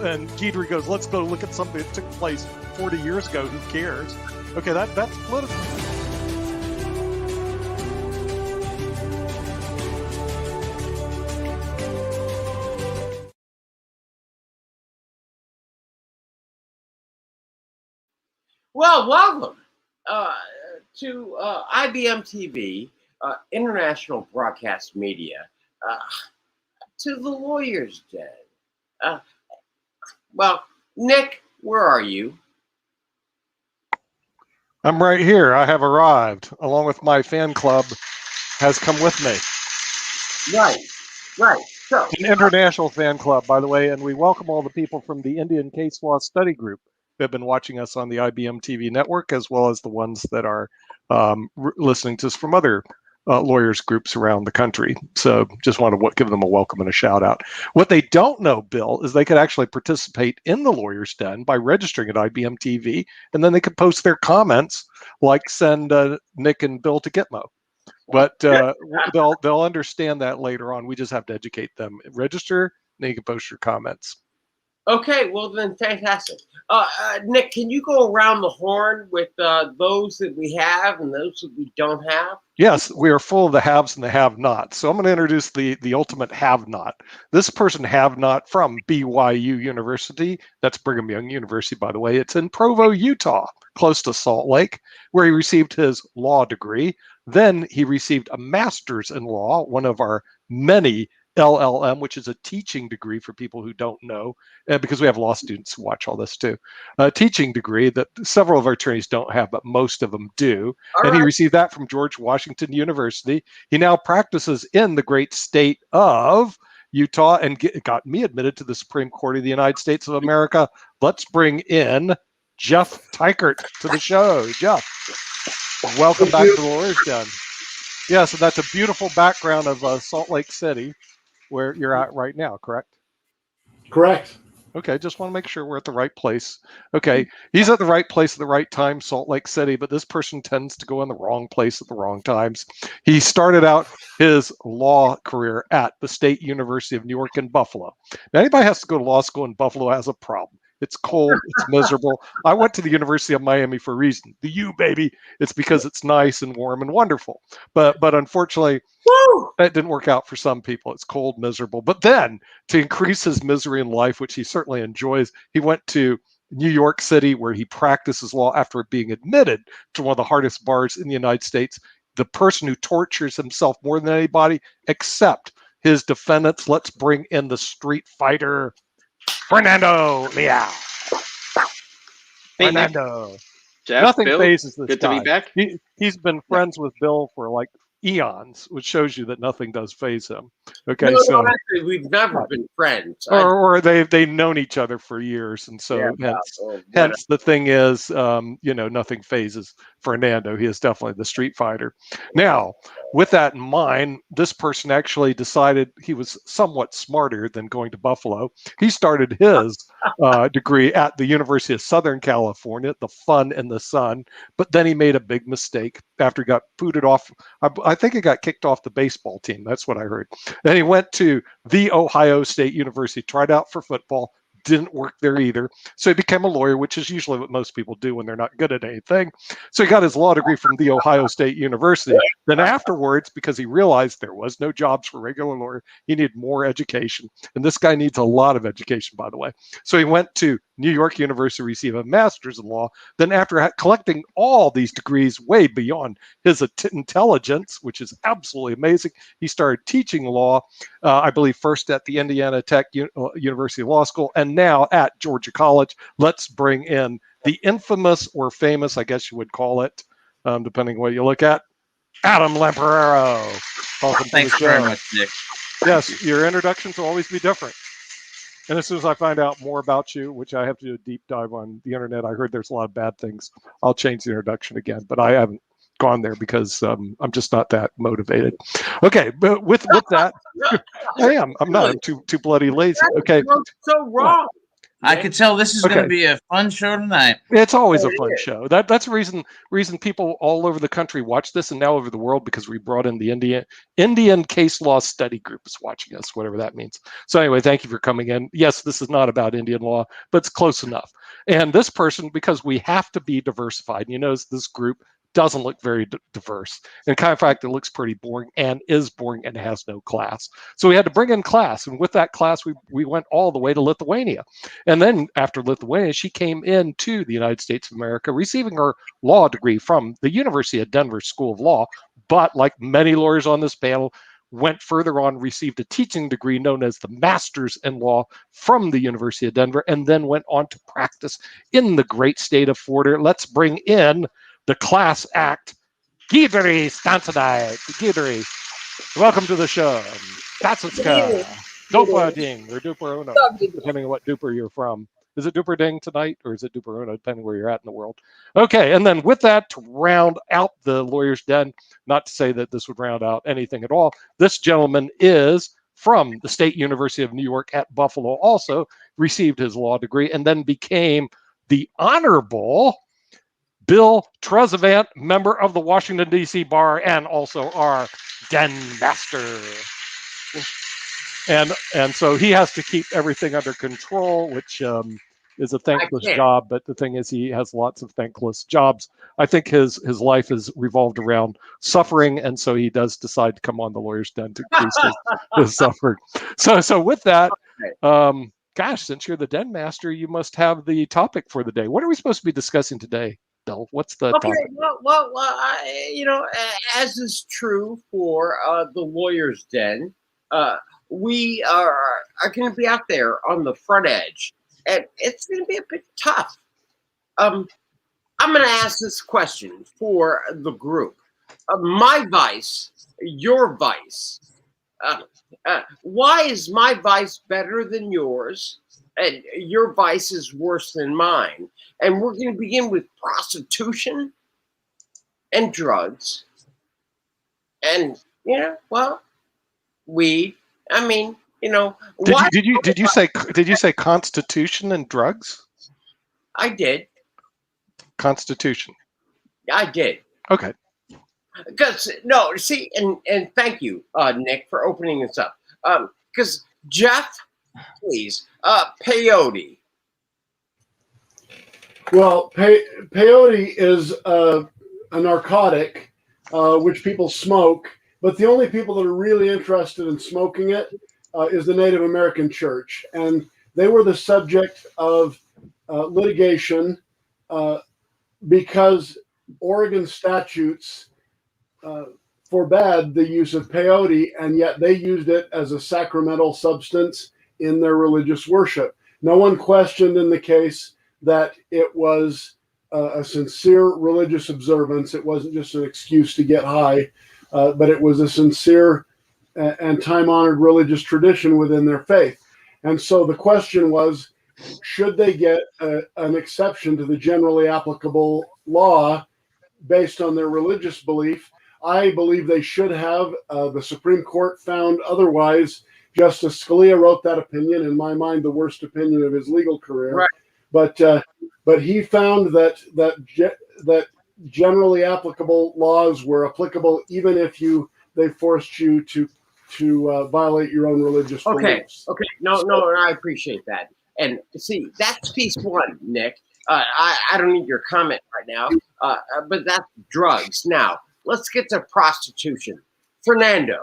and Guidry goes, let's go look at something that took place 40 years ago. Who cares? Okay, that's political. Well, welcome to IBM TV, International Broadcast Media, to the Lawyer's Den. Well, Nick, where are you? I'm right here. I have arrived, along with my fan club, has come with me. Right. So, An international fan club, by the way, and we welcome all the people from the Indian Case Law Study Group who have been watching us on the IBM TV network, as well as the ones that are listening to us from other lawyers groups around the country. So just want to give them a welcome and a shout out. What they don't know, Bill, is they could actually participate in the Lawyer's Den by registering at IBM TV, and then they could post their comments, like send Nick and Bill to Gitmo. But they'll understand that later on. We just have to educate them. Register, then you can post your comments. Okay, well then, fantastic. Nick, can you go around the horn with those that we have and those that we don't have? Yes, we are full of the haves and the have-nots. So I'm going to introduce the ultimate have-not. This person have-not from BYU University. That's Brigham Young University, by the way. It's in Provo, Utah, close to Salt Lake, where he received his law degree. Then he received a master's in law, one of our many LLM, which is a teaching degree for people who don't know, because we have law students who watch all this too. A teaching degree that several of our attorneys don't have, but most of them do. All and he received that from George Washington University. He now practices in the great state of Utah and got me admitted to the Supreme Court of the United States of America. Let's bring in Jeff Teichert to the show. Jeff, welcome back to the Lawyer's Den. Yeah, so that's a beautiful background of Salt Lake City, where you're at right now, correct? Correct. Okay, just want to make sure we're at the right place. Okay, he's at the right place at the right time, Salt Lake City, but this person tends to go in the wrong place at the wrong times. He started out his law career at the State University of New York in Buffalo. Now, anybody has to go to law school in Buffalo has a problem. It's cold, it's miserable. I went to the University of Miami for a reason. The U, baby. It's because it's nice and warm and wonderful. But unfortunately, that didn't work out for some people. It's cold, miserable. But then, to increase his misery in life, which he certainly enjoys, he went to New York City, where he practices law after being admitted to one of the hardest bars in the United States. The person who tortures himself more than anybody, except his defendants. Let's bring in the street fighter, Fernando Leal. Hey, Fernando. Nick. Jeff, Nothing Bill, phases this good guy. to be back. He's been friends with Bill for like eons, which shows you that nothing does phase him. Okay, no, actually, we've never been friends. Or they've known each other for years, and so hence the thing is, nothing phases Fernando. He is definitely the street fighter. Now, with that in mind, this person actually decided he was somewhat smarter than going to Buffalo. He started his degree at the University of Southern California, the fun and the sun, but then he made a big mistake after he got booted off. I think he got kicked off the baseball team. That's what I heard. Then he went to the Ohio State University, tried out for football, didn't work there either. So he became a lawyer, which is usually what most people do when they're not good at anything. So he got his law degree from the Ohio State University. Then afterwards, because he realized there was no jobs for regular lawyer, he needed more education. And this guy needs a lot of education, by the way. So he went to New York University to receive a master's in law. Then after collecting all these degrees way beyond his intelligence, which is absolutely amazing, he started teaching law, I believe first at the Indiana Tech University Law School, and now at Georgia College. Let's bring in the infamous or famous, I guess you would call it, depending on what you look at, Adam Lamperero. Welcome Thanks to the show. very much, Nick. Yes, your introductions will always be different. And as soon as I find out more about you, which I have to do a deep dive on the internet, I heard there's a lot of bad things, I'll change the introduction again. But I haven't gone there because I'm just not that motivated. Okay, but with that, I am. I'm not. I'm too bloody lazy. Okay. So wrong. I could tell this is going to be a fun show tonight. It's always a fun show. That's the reason people all over the country watch this, and now over the world, because we brought in the Indian Case Law Study Group is watching us, whatever that means. So anyway, thank you for coming in. Yes, this is not about Indian law, but it's close enough. And this person, because we have to be diversified, you notice this group doesn't look very diverse. In kind of fact, it looks pretty boring and is boring and has no class. So we had to bring in class. And with that class, we went all the way to Lithuania. And then after Lithuania, she came into the United States of America, receiving her law degree from the University of Denver School of Law. But like many lawyers on this panel, went further on, received a teaching degree known as the Master's in Law from the University of Denver, and then went on to practice in the great state of Florida. Let's bring in the class act, Gidri Stantonite. Gidri, welcome to the show. Tatsuka, Dopa Ding, or Duper Uno, depending on what duper you're from. Is it Duper Ding tonight, or is it Duper Uno, depending where you're at in the world? Okay, and then with that, to round out the lawyer's den, not to say that this would round out anything at all, this gentleman is from the State University of New York at Buffalo, also received his law degree, and then became the Honorable Bill Trezevant, member of the Washington, D.C. Bar, and also our Den Master. And so he has to keep everything under control, which is a thankless job. But the thing is, he has lots of thankless jobs. I think his life is revolved around suffering, and so he does decide to come on the Lawyer's Den to increase his suffering. So with that, gosh, since you're the Den Master, you must have the topic for the day. What are we supposed to be discussing today, Bill? What's the topic? Well, as is true for the Lawyer's Den, we are going to be out there on the front edge, and it's going to be a bit tough. I'm going to ask this question for the group. My vice, your vice. Why is my vice better than yours, and your vice is worse than mine? And we're going to begin with prostitution and drugs, and weed. I mean, Did you say Constitution and drugs? I did. Constitution. I did. Okay. Because and thank you, Nick, for opening this up. Because Jeff, please, peyote. Well, peyote is a narcotic which people smoke, but the only people that are really interested in smoking it is the Native American Church, and they were the subject of litigation because Oregon statutes forbade the use of peyote, and yet they used it as a sacramental substance in their religious worship. No one questioned in the case that it was a sincere religious observance. It wasn't just an excuse to get high, but it was a sincere and time-honored religious tradition within their faith. And so the question was, should they get an exception to the generally applicable law based on their religious belief? I believe they should have. The Supreme Court found otherwise. Justice Scalia wrote that opinion, in my mind, the worst opinion of his legal career. Right. But he found that generally applicable laws were applicable even if they forced you to violate your own religious beliefs. Okay. No, I appreciate that. And see, that's piece one, Nick. I don't need your comment right now, but that's drugs. Now, let's get to prostitution. Fernando.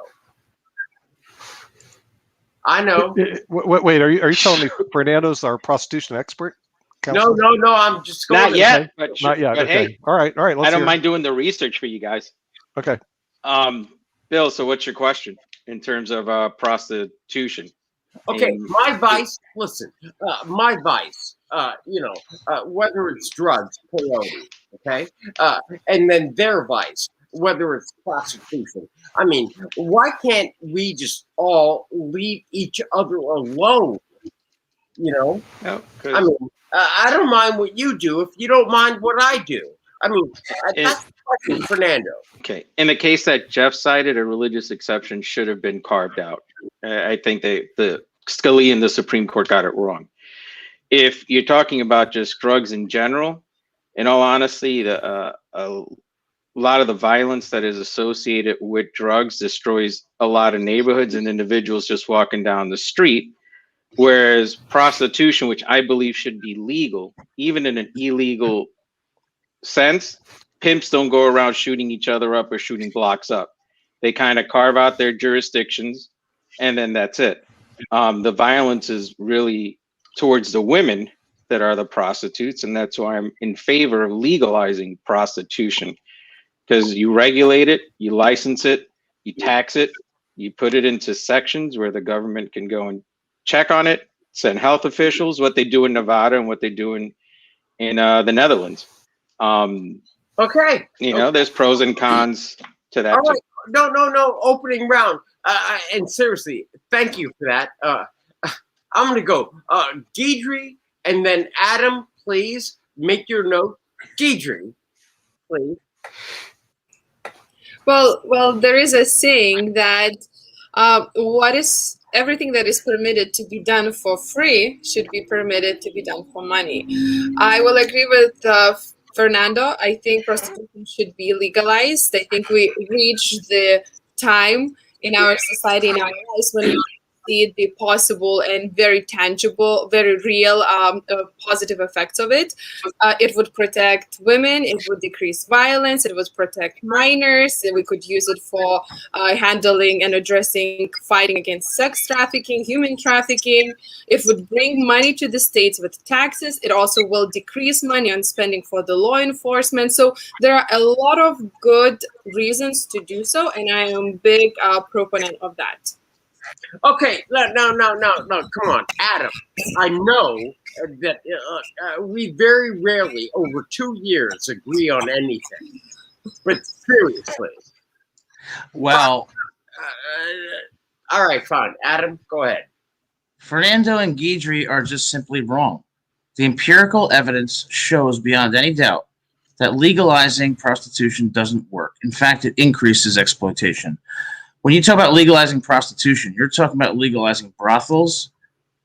I know. Wait, are you telling me Fernando's our prostitution expert? Counselor? No, I'm just going. Not yet. Okay. Not yet. But okay. Hey, all right. I don't mind doing the research for you guys. Okay. Bill, so what's your question in terms of prostitution? Okay, my vice. Listen, my vice. Whether it's drugs, peyote, okay, and then their vice, whether it's prostitution. I mean, why can't we just all leave each other alone? No, I mean, I don't mind what you do if you don't mind what I do. I mean, that's the question, Fernando. Okay, in the case that Jeff cited, a religious exception should have been carved out. I think the Scalia and the Supreme Court got it wrong. if you're talking about just drugs in general, in all honesty, a lot of the violence that is associated with drugs destroys a lot of neighborhoods and individuals just walking down the street. Whereas prostitution, which I believe should be legal, even in an illegal sense, pimps don't go around shooting each other up or shooting blocks up. They kind of carve out their jurisdictions, and then that's it. The violence is really towards the women that are the prostitutes, and that's why I'm in favor of legalizing prostitution, because you regulate it, you license it, you tax it, you put it into sections where the government can go and check on it, send health officials, what they do in Nevada and what they do in the Netherlands. Okay. There's pros and cons to that. All right. No. Opening round. And seriously, thank you for that. I'm going to go. Guidry, and then Adam, please make your note. Guidry, please. Well, there is a saying that everything that is permitted to be done for free should be permitted to be done for money. I will agree with Fernando. I think prostitution should be legalized. I think we reached the time in our society, in our lives, when we see the possible and very tangible, very real positive effects of it. It would protect women, it would decrease violence, it would protect minors, we could use it for handling and addressing, fighting against sex trafficking, human trafficking. It would bring money to the states with taxes. It also will decrease money on spending for the law enforcement. So there are a lot of good reasons to do so, and I am a big proponent of that. Okay, no, come on, Adam. I know that we very rarely, over 2 years, agree on anything. But seriously. Well. All right, fine. Adam, go ahead. Fernando and Guidry are just simply wrong. The empirical evidence shows beyond any doubt that legalizing prostitution doesn't work. In fact, it increases exploitation. When you talk about legalizing prostitution, you're talking about legalizing brothels,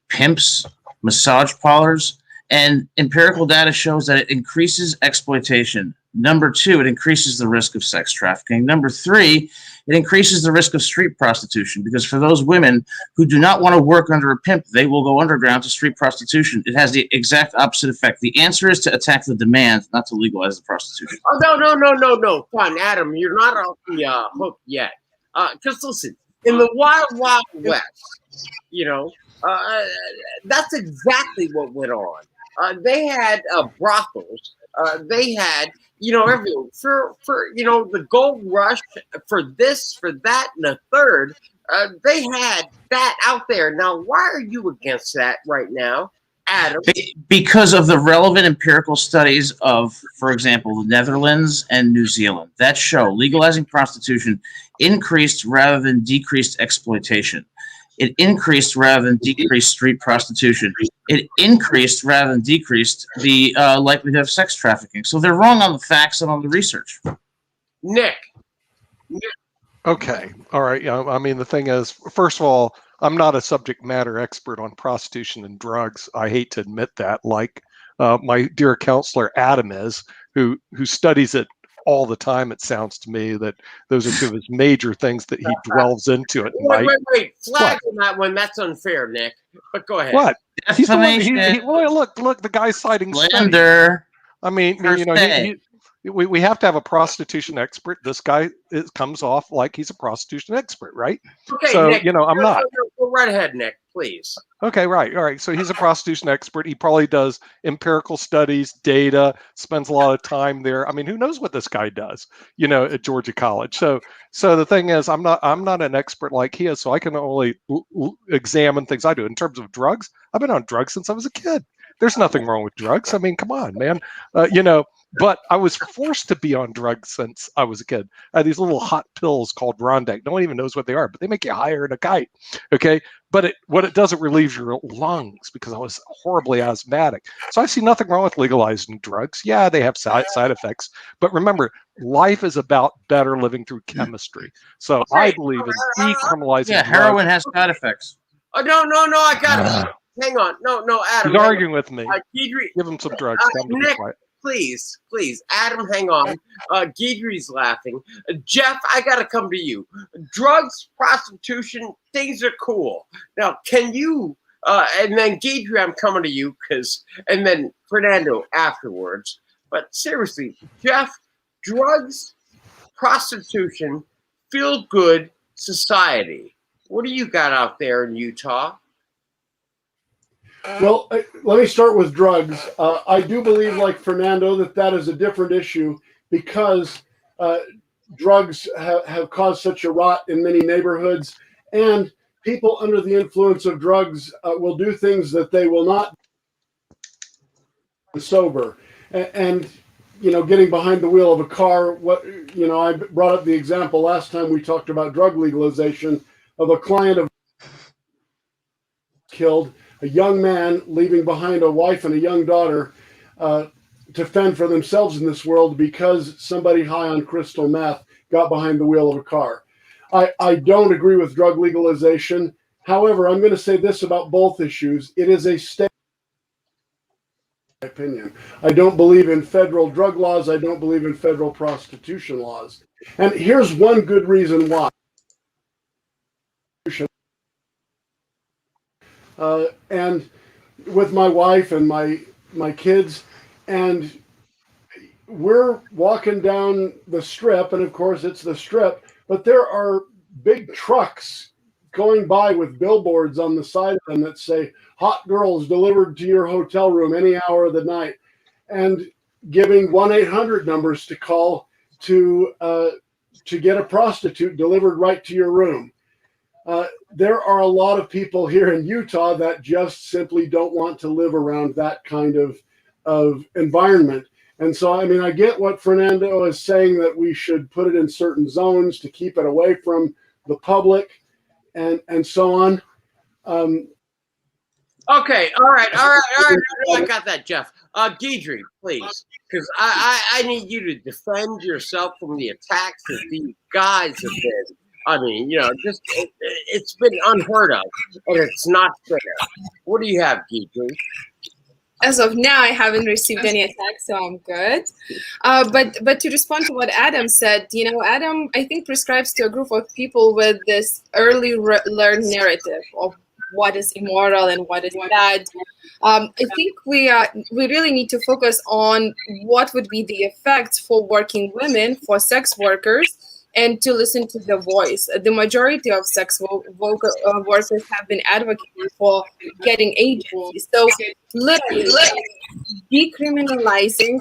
pimps, massage parlors, and empirical data shows that it increases exploitation. Number two, it increases the risk of sex trafficking. Number three, it increases the risk of street prostitution, because for those women who do not want to work under a pimp, they will go underground to street prostitution. It has the exact opposite effect. The answer is to attack the demand, not to legalize the prostitution. Oh, no. Fine, Adam, you're not off the hook yet. Because listen, in the wild, wild west, that's exactly what went on. They had brothels. They had, everything for the gold rush, for this, for that, and the third. They had that out there. Now, why are you against that right now, Adam? Because of the relevant empirical studies of, for example, the Netherlands and New Zealand that show legalizing prostitution increased rather than decreased exploitation. It increased rather than decreased street prostitution. It increased rather than decreased the likelihood of sex trafficking. So they're wrong on the facts and on the research. Nick. Okay. All right. Yeah. I mean, the thing is, first of all, I'm not a subject matter expert on prostitution and drugs. I hate to admit that, like my dear counselor Adam is, who studies it all the time. It sounds to me that those are two of his major things that he delves into it. Wait. Flag on that one. That's unfair, Nick. But go ahead. What? He's the Defamation. look, the guy's citing Slander. I mean, we have to have a prostitution expert. This guy comes off like he's a prostitution expert, right? Okay, so Nick, I'm not. Go right ahead, Nick, please. Okay, right, all right. So he's a prostitution expert. He probably does empirical studies, data, spends a lot of time there. I mean, who knows what this guy does? At Georgia College. So the thing is, I'm not an expert like he is. So I can only examine things I do in terms of drugs. I've been on drugs since I was a kid. There's nothing wrong with drugs. I mean, come on, man. But I was forced to be on drugs since I was a kid. I had these little hot pills called Rondac. No one even knows what they are, but they make you higher than a kite. Okay. But what it does, it relieves your lungs, because I was horribly asthmatic. So I see nothing wrong with legalizing drugs. Yeah, they have side effects. But remember, life is about better living through chemistry. So I believe in decriminalizing drugs. Heroin has side effects. Oh, no, I got it. hang on. No, Adam. He's arguing with me. Guidry, Give him some drugs. Tell him to be Nick, quiet. please, Adam, hang on. Guidry's laughing. Jeff, I gotta come to you. Drugs, prostitution, things are cool. Now, can you? And then Guidry, I'm coming to you and then Fernando afterwards. But seriously, Jeff, drugs, prostitution, feel good society. What do you got out there in Utah? Well, let me start with drugs. I do believe, like Fernando, that is a different issue because drugs have caused such a rot in many neighborhoods, and people under the influence of drugs will do things that they will not sober. And getting behind the wheel of a car, I brought up the example last time we talked about drug legalization of a client of killed a young man leaving behind a wife and a young daughter to fend for themselves in this world because somebody high on crystal meth got behind the wheel of a car. I don't agree with drug legalization. However, I'm going to say this about both issues. It is a state opinion. I don't believe in federal drug laws. I don't believe in federal prostitution laws. And here's one good reason why. And with my wife and my kids, and we're walking down the strip, and of course it's the strip, but there are big trucks going by with billboards on the side of them that say hot girls delivered to your hotel room any hour of the night, and giving 1-800 numbers to call to get a prostitute delivered right to your room. There are a lot of people here in Utah that just simply don't want to live around that kind of environment. And so, I get what Fernando is saying, that we should put it in certain zones to keep it away from the public and so on. Okay, all right. I got that, Jeff. Guidry, please, because I need you to defend yourself from the attacks that these guys have been. It's been unheard of, and it's not fair. What do you have, Guidry? As of now, I haven't received any attacks, so I'm good. But to respond to what Adam said, Adam, I think, prescribes to a group of people with this early learned narrative of what is immoral and what is bad. I think we really need to focus on what would be the effects for working women, for sex workers, and to listen to the voice. The majority of sex workers have been advocating for getting agency. So literally, decriminalizing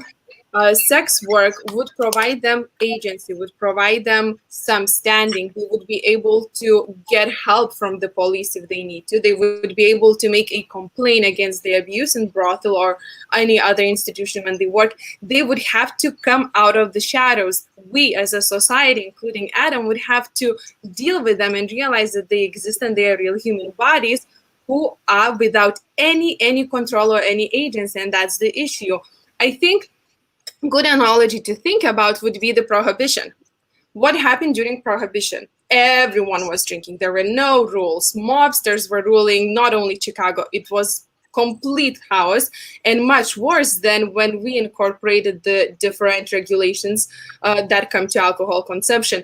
sex work would provide them agency, would provide them some standing. They would be able to get help from the police if they need to. They would be able to make a complaint against the abuse in brothel or any other institution when they work. They would have to come out of the shadows. We as a society, including Adam, would have to deal with them and realize that they exist and they are real human bodies who are without any control or any agency, and that's the issue. I think good analogy to think about would be the prohibition. What happened during prohibition? Everyone was drinking. There were no rules. Mobsters were ruling not only Chicago. It was complete chaos, and much worse than when we incorporated the different regulations that come to alcohol consumption.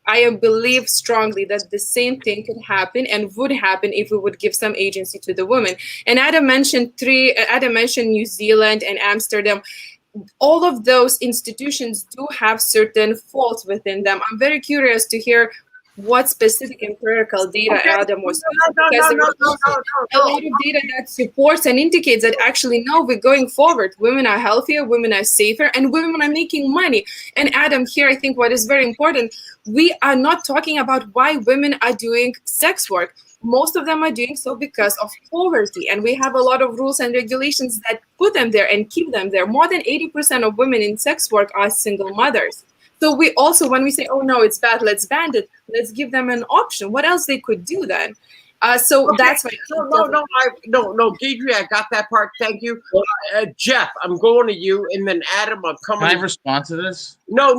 I believe strongly that the same thing could happen and would happen if we would give some agency to the women. And Adam mentioned New Zealand and Amsterdam. All of those institutions do have certain faults within them. I'm very curious to hear what specific empirical data Adam was using, because there is a lot of data that supports and indicates that actually, no, we're going forward. Women are healthier, women are safer, and women are making money. And Adam, here, I think what is very important, we are not talking about why women are doing sex work. Most of them are doing so because of poverty, and we have a lot of rules and regulations that put them there and keep them there. More than 80% of women in sex work are single mothers. So we also, when we say, oh no, it's bad, let's ban it, let's give them an option. What else they could do then? That's why. No, Guidry, I got that part. Thank you. Jeff, I'm going to you, and then Adam, I'm coming. Can I respond to this? No.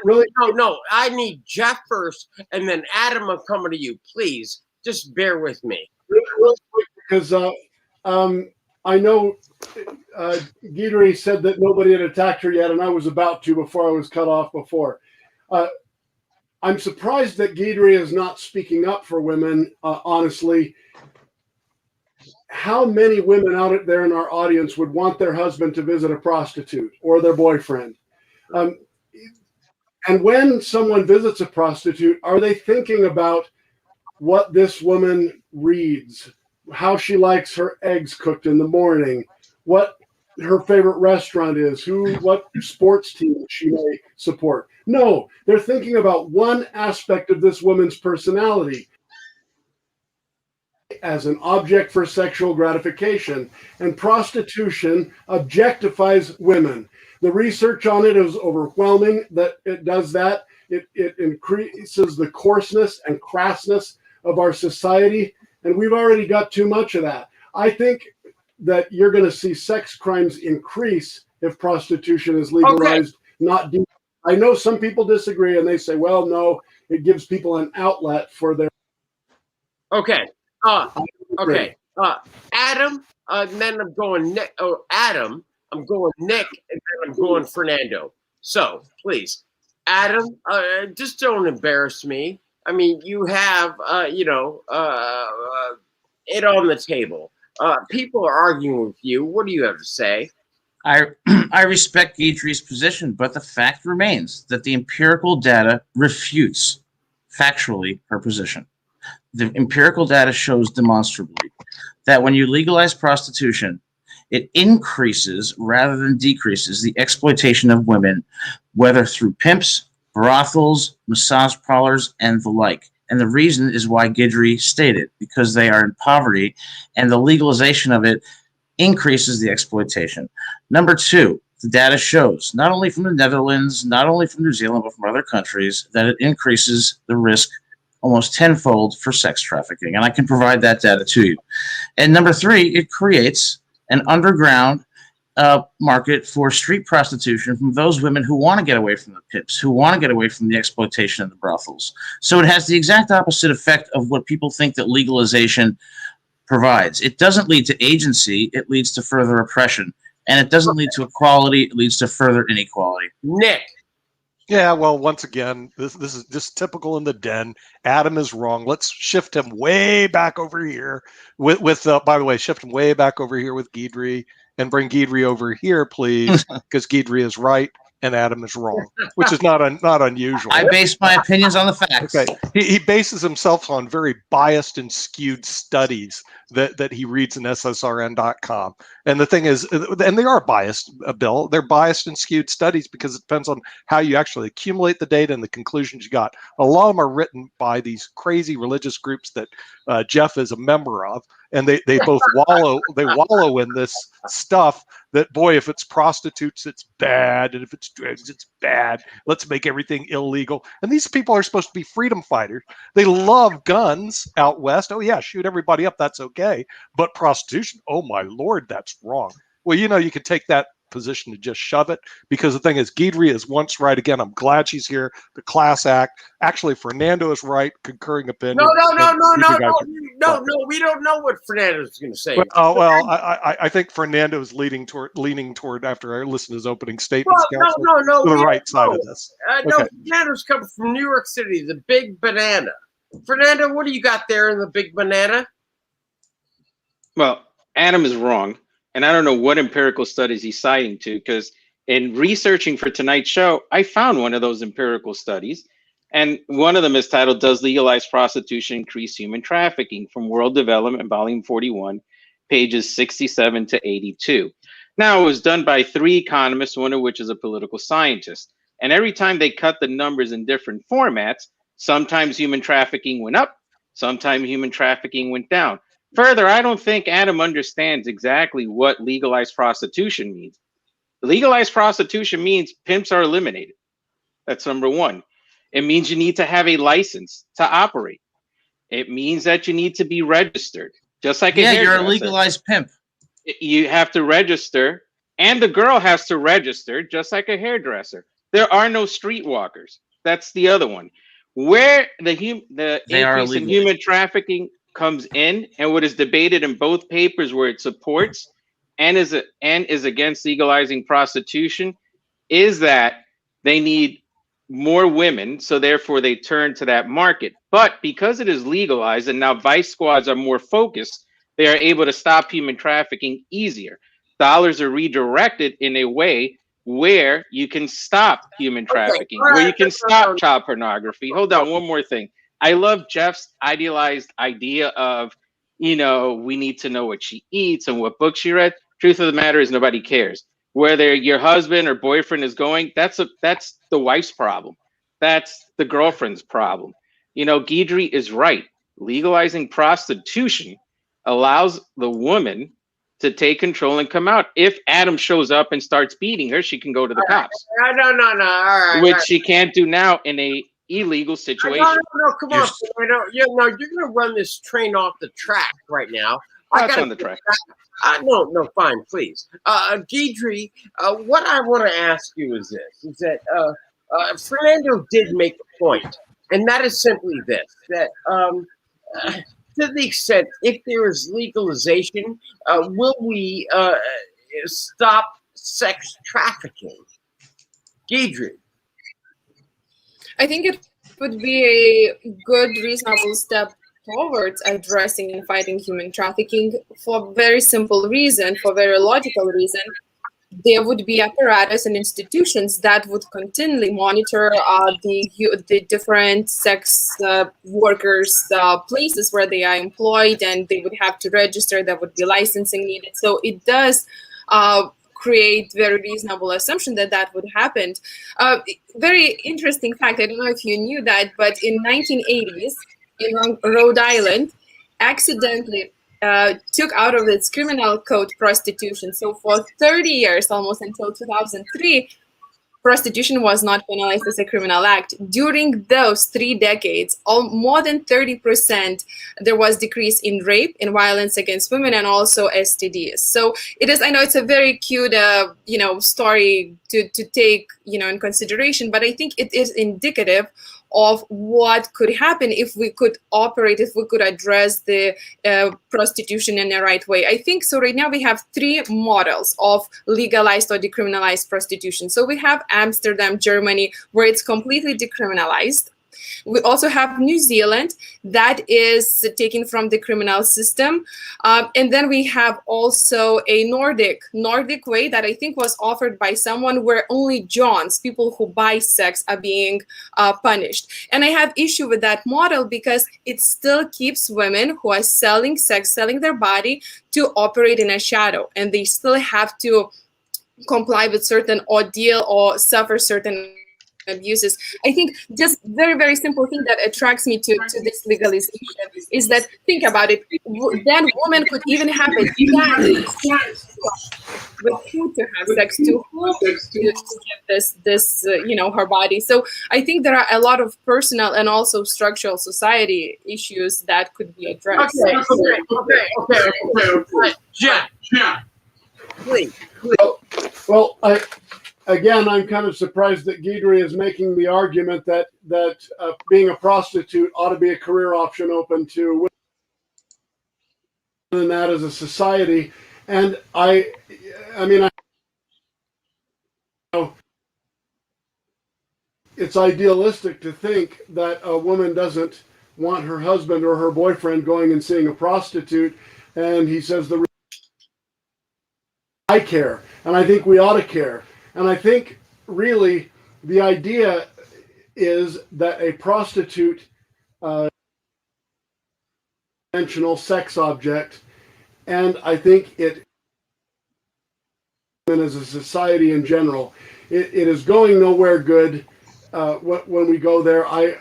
Really? No. I need Jeff first, and then Adam, I'm coming to you. Please, just bear with me. Real because I know Guidry said that nobody had attacked her yet, and I was about to before I was cut off before. I'm surprised that Guidry is not speaking up for women, honestly. How many women out there in our audience would want their husband to visit a prostitute or their boyfriend? And when someone visits a prostitute, are they thinking about what this woman reads, how she likes her eggs cooked in the morning, what her favorite restaurant is, what sports team she may support? No, they're thinking about one aspect of this woman's personality as an object for sexual gratification. And prostitution objectifies women. The research on it is overwhelming that it does that. It increases the coarseness and crassness of our society, and we've already got too much of that. I think that you're going to see sex crimes increase if prostitution is legalized, not I know some people disagree, and they say, well, no, it gives people an outlet for their... Okay. Adam, then I'm going Nick. Oh, Adam, I'm going Nick, and then I'm going Fernando. So, please, Adam, just don't embarrass me. I mean, you have, it on the table. People are arguing with you. What do you have to say? I respect Guidry's position, but the fact remains that the empirical data refutes factually her position. The empirical data shows demonstrably that when you legalize prostitution, it increases rather than decreases the exploitation of women, whether through pimps, brothels, massage parlors, and the like. And the reason is why Guidry stated, because they are in poverty, and the legalization of it increases the exploitation. Number two, the data shows, not only from the Netherlands, not only from New Zealand, but from other countries, that it increases the risk almost tenfold for sex trafficking. And I can provide that data to you. And number three, it creates an underground market for street prostitution from those women who want to get away from the pimps, who want to get away from the exploitation of the brothels. So it has the exact opposite effect of what people think that legalization provides. It doesn't lead to agency, it leads to further oppression. And it doesn't lead to equality, it leads to further inequality. Nick. Yeah, well, once again, this is just typical in the den. Adam is wrong. Let's shift him way back over here with by the way, shift him way back over here with Guidry and bring Guidry over here, please, because Guidry is right and Adam is wrong, which is not unusual. I base my opinions on the facts. Okay, he bases himself on very biased and skewed studies that he reads in ssrn.com. And the thing is, and they are biased, Bill, they're biased and skewed studies because it depends on how you actually accumulate the data and the conclusions you got. A lot of them are written by these crazy religious groups that Jeff is a member of, and they both wallow in this stuff that, boy, if it's prostitutes, it's bad, and if it's drugs, it's bad. Let's make everything illegal. And these people are supposed to be freedom fighters. They love guns out west. Oh yeah, shoot everybody up, that's okay. But prostitution, oh my Lord, that's wrong. Well, you could take that position to just shove it, because the thing is, Guidry is once right again. I'm glad she's here. The class act. Actually, Fernando is right. Concurring opinion. No. We don't know what Fernando's going to say. I think Fernando is leaning toward after I listened to his opening statements. No. To the right side of this. No, Fernando's coming from New York City, the Big Banana. Fernando, what do you got there in the Big Banana? Well, Adam is wrong. And I don't know what empirical studies he's citing to, because in researching for tonight's show, I found one of those empirical studies. And one of them is titled, Does Legalized Prostitution Increase Human Trafficking? From World Development, Volume 41, pages 67 to 82. Now, it was done by 3 economists, one of which is a political scientist. And every time they cut the numbers in different formats, sometimes human trafficking went up, sometimes human trafficking went down. Further, I don't think Adam understands exactly what legalized prostitution means. Legalized prostitution means pimps are eliminated. That's number one. It means you need to have a license to operate. It means that you need to be registered, just like a hairdresser. You're a legalized pimp. You have to register, and the girl has to register, just like a hairdresser. There are no streetwalkers. That's the other one. Where the increase in human trafficking comes in, and what is debated in both papers where it supports and is against legalizing prostitution, is that they need more women, so therefore they turn to that market. But because it is legalized and now vice squads are more focused, they are able to stop human trafficking easier. Dollars are redirected in a way where you can stop human trafficking, where you can stop child pornography. Hold on, one more thing. I love Jeff's idealized idea of, you know, we need to know what she eats and what books she read. Truth of the matter is nobody cares. Whether your husband or boyfriend is going, that's the wife's problem. That's the girlfriend's problem. You know, Guidry is right. Legalizing prostitution allows the woman to take control and come out. If Adam shows up and starts beating her, she can go to the cops. No. All right. Which she can't do now in a illegal situation. No, come on. You're going to run this train off the track right now. That's on the track. No, fine, please. Guidry, what I want to ask you is this, is that Fernando did make a point, and that is simply this, that to the extent, if there is legalization, will we stop sex trafficking? Guidry. I think it would be a good, reasonable step towards addressing and fighting human trafficking for a very simple reason, for a very logical reason. There would be apparatus and institutions that would continually monitor the different sex workers' places where they are employed, and they would have to register. There would be licensing needed. So it does create very reasonable assumption that that would happen. Very interesting fact, I don't know if you knew that, but in 1980s, in Rhode Island, accidentally took out of its criminal code prostitution. So for 30 years, almost until 2003, prostitution was not penalized as a criminal act. During those 3 decades, more than 30%, there was decrease in rape, in violence against women, and also STDs. So it is, I know it's a very cute, story to take, in consideration, but I think it is indicative of what could happen if we could operate, if we could address the prostitution in the right way. I think so right now we have 3 models of legalized or decriminalized prostitution. So we have Amsterdam, Germany, where it's completely decriminalized. We also have New Zealand that is taken from the criminal system. And then we have also a Nordic way that I think was offered by someone where only Johns, people who buy sex, are being punished. And I have issue with that model because it still keeps women who are selling sex, selling their body, to operate in a shadow. And they still have to comply with certain ordeal or suffer certain abuses. I think just very, very simple thing that attracts me to this legalization is that, think about it, then women could even have a chance with who to have sex, to get this her body. So I think there are a lot of personal and also structural society issues that could be addressed. Okay. Yeah. Please. Well, I'm kind of surprised that Guidry is making the argument that being a prostitute ought to be a career option open to women, and that as a society. And I mean, it's idealistic to think that a woman doesn't want her husband or her boyfriend going and seeing a prostitute, and he says I care, and I think we ought to care. And I think really the idea is that a prostitute, dimensional sex object, and I think it, as a society in general, it is going nowhere good when we go there. I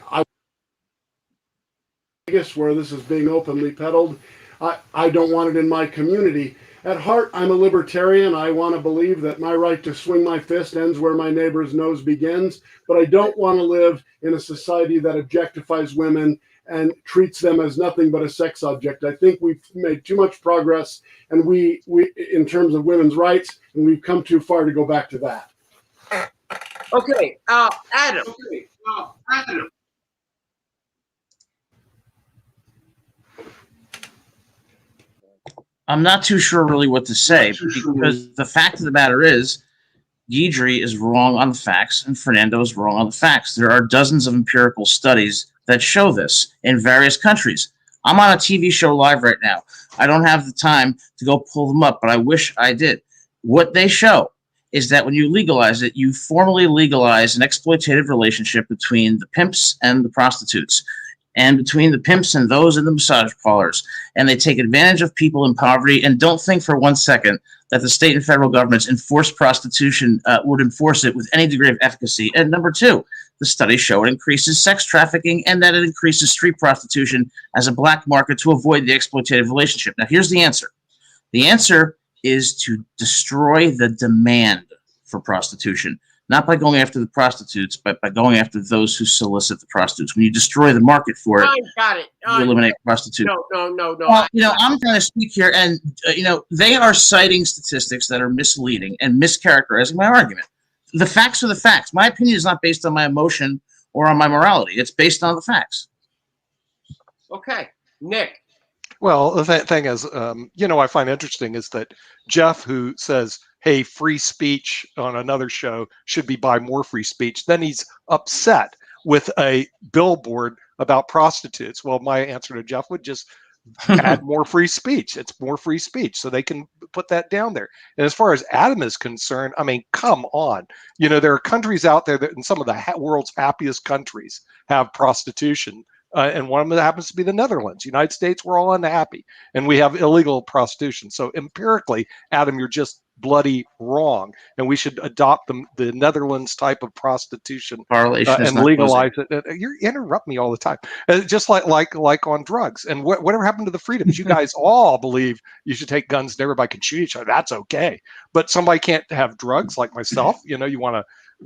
guess where this is being openly peddled, I don't want it in my community. At heart, I'm a libertarian. I want to believe that my right to swing my fist ends where my neighbor's nose begins, but I don't want to live in a society that objectifies women and treats them as nothing but a sex object. I think we've made too much progress, and we in terms of women's rights, and we've come too far to go back to that. Okay, Adam. I'm not too sure really what to say because the fact of the matter is, Guidry is wrong on the facts and Fernando is wrong on the facts. There are dozens of empirical studies that show this in various countries. I'm on a TV show live right now. I don't have the time to go pull them up, but I wish I did. What they show is that when you legalize it, you formally legalize an exploitative relationship between the pimps and the prostitutes, and between the pimps and those in the massage parlors. And they take advantage of people in poverty. And don't think for 1 second that the state and federal governments enforce prostitution would enforce it with any degree of efficacy. And number two, the studies show it increases sex trafficking and that it increases street prostitution as a black market to avoid the exploitative relationship. Now, here's the answer. The answer is to destroy the demand for prostitution, not by going after the prostitutes, but by going after those who solicit the prostitutes. When you destroy the market for it, I got it. you eliminate prostitution. No. Well, I'm going to speak here, and they are citing statistics that are misleading and mischaracterizing my argument. The facts are the facts. My opinion is not based on my emotion or on my morality. It's based on the facts. Okay, Nick. Well, the thing is, I find interesting is that Jeff, who says, hey, free speech on another show should be by more free speech, then he's upset with a billboard about prostitutes. Well, my answer to Jeff would just add more free speech. It's more free speech, so they can put that down there. And as far as Adam is concerned, I mean, come on. There are countries out there that in some of the world's happiest countries have prostitution. And one of them happens to be the Netherlands. United States, we're all unhappy. And we have illegal prostitution. So empirically, Adam, you're just bloody wrong. And we should adopt the Netherlands type of prostitution and legalize it. You interrupt me all the time. Just like on drugs. And whatever happened to the freedoms? You guys all believe you should take guns and everybody can shoot each other. That's okay. But somebody can't have drugs like myself. You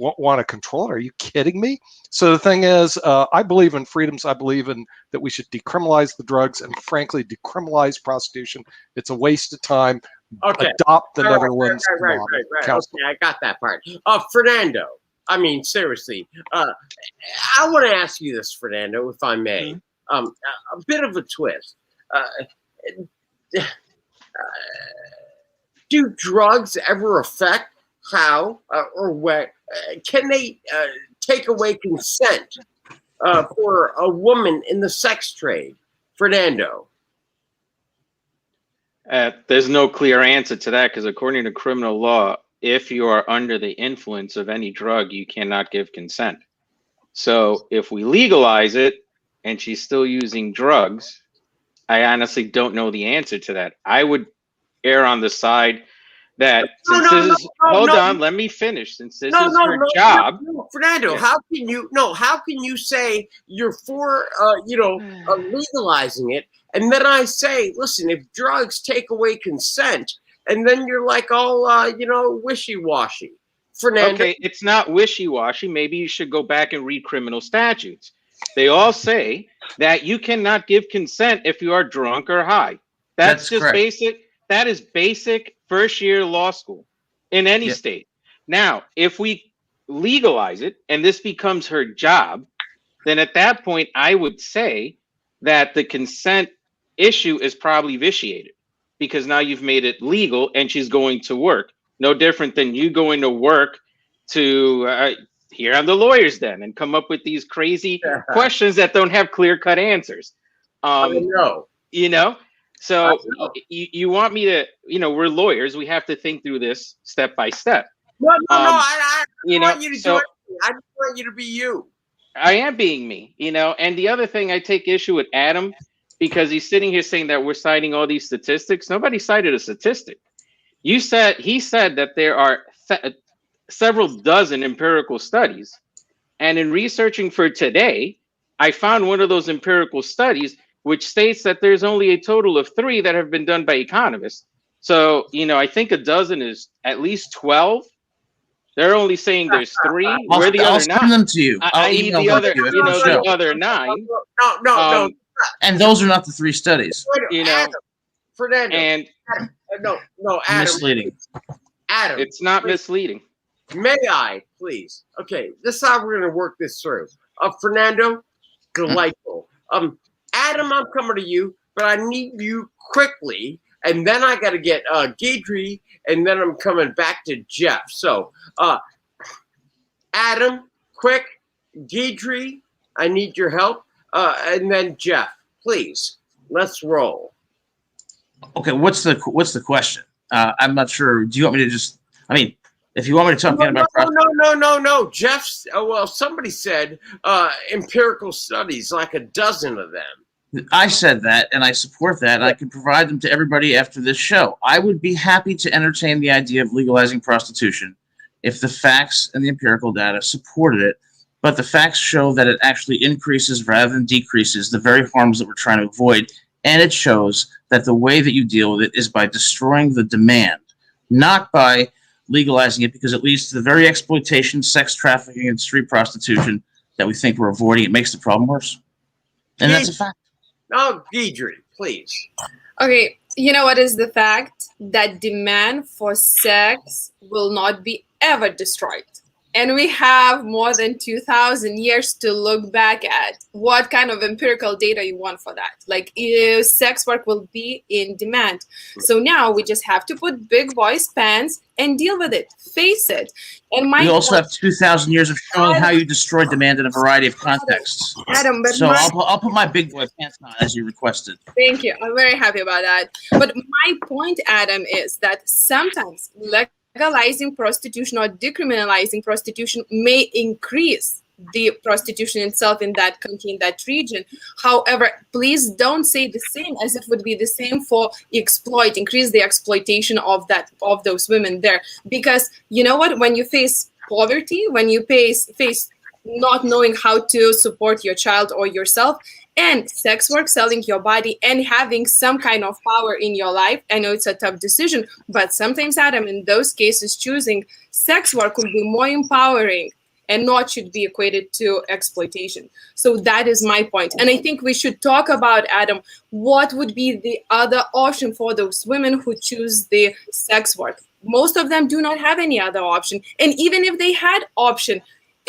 want to control it? Are you kidding me? So the thing is, I believe in freedoms. I believe in that we should decriminalize the drugs and frankly decriminalize prostitution. It's a waste of time. Okay. Adopt the Netherlands right. Okay, I got that part. Fernando, I mean, seriously, I want to ask you this, Fernando, if I may. A bit of a twist. Do drugs ever affect how or what? Can they take away consent for a woman in the sex trade? Fernando? There's no clear answer to that because according to criminal law, if you are under the influence of any drug, you cannot give consent. So if we legalize it and she's still using drugs, I honestly don't know the answer to that. I would err on the side that hold on, let me finish. Since this is her job, Fernando, yeah. How can you say you're for legalizing it, and then I say, listen, if drugs take away consent, and then you're like all wishy-washy. Fernando, okay, it's not wishy-washy. Maybe you should go back and read criminal statutes. They all say that you cannot give consent if you are drunk or high. That's just correct. Basic. That is basic first-year law school in any state. Now, if we legalize it and this becomes her job, then at that point, I would say that the consent issue is probably vitiated because now you've made it legal and she's going to work. No different than you going to work to here on the lawyer's den and come up with these crazy questions that don't have clear-cut answers. So you want me to, we're lawyers. We have to think through this step by step. No. I want you to do it. I just want you to be you. I am being me, And the other thing, I take issue with Adam because he's sitting here saying that we're citing all these statistics. Nobody cited a statistic. He said that there are several dozen empirical studies. And in researching for today, I found one of those empirical studies which states that there's only a total of 3 that have been done by economists. So, I think a dozen is at least 12. They're only saying there's 3. Where the other 9? Them to you. I need the other, the other 9. No. And those are not the 3 studies. Adam, Fernando. And no, Adam. Misleading. Adam. It's not misleading. May I, please? Okay, this is how we're going to work this through. Fernando, delightful. Adam, I'm coming to you, but I need you quickly and then I got to get Guidry, and then I'm coming back to Jeff. So, Adam, quick, Guidry, I need your help, and then Jeff, please, let's roll. Okay, what's the question? I'm not sure. Do you want me to just? I mean, if you want me to talk again about no. Jeff's. Well, somebody said empirical studies, like a dozen of them. I said that, and I support that. And I can provide them to everybody after this show. I would be happy to entertain the idea of legalizing prostitution if the facts and the empirical data supported it. But the facts show that it actually increases rather than decreases the very harms that we're trying to avoid. And it shows that the way that you deal with it is by destroying the demand, not by legalizing it, because it leads to the very exploitation, sex trafficking, and street prostitution that we think we're avoiding. It makes the problem worse. And that's a fact. Oh, Guidry, please. Okay, you know what is the fact? That demand for sex will not be ever destroyed. And we have more than 2,000 years to look back at. What kind of empirical data you want for that? Like, sex work will be in demand. So now we just have to put big boys' pants and deal with it. Face it. And we also have 2,000 years of showing how you destroy demand in a variety of contexts. Adam, but so I'll put my big boy pants on as you requested. Thank you. I'm very happy about that. But my point, Adam, is that sometimes legalizing prostitution or decriminalizing prostitution may increase the prostitution itself in that country, in that region. However, please don't say the same as it would be the same for increase the exploitation of those women there. Because you know what? When you face poverty, when you face not knowing how to support your child or yourself, and sex work, selling your body, and having some kind of power in your life. I know it's a tough decision, but sometimes, Adam, in those cases, choosing sex work would be more empowering and not should be equated to exploitation. So that is my point. And I think we should talk about, Adam, what would be the other option for those women who choose the sex work. Most of them do not have any other option. And even if they had option,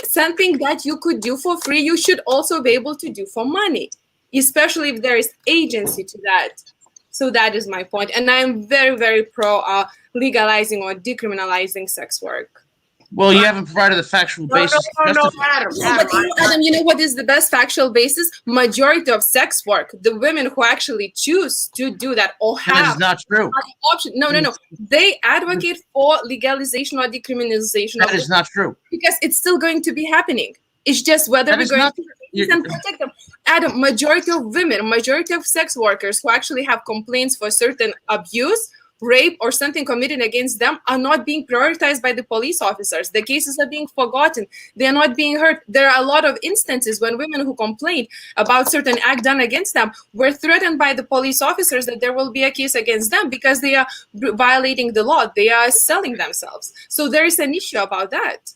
something that you could do for free, you should also be able to do for money, especially if there is agency to that. So that is my point. And I'm very, very pro legalizing or decriminalizing sex work. Well, you haven't provided a factual basis. No, Adam, you know what is the best factual basis? Majority of sex work, the women who actually choose to do that or have that is not true. Option. No. They advocate for legalization or decriminalization. That is not true. Because it's still going to be happening. It's just whether we're going to protect them. Adam, majority of women, majority of sex workers who actually have complaints for certain abuse, rape, or something committed against them are not being prioritized by the police officers. The cases are being forgotten. They are not being heard. There are a lot of instances when women who complained about certain act done against them were threatened by the police officers that there will be a case against them because they are violating the law. They are selling themselves. So there is an issue about that.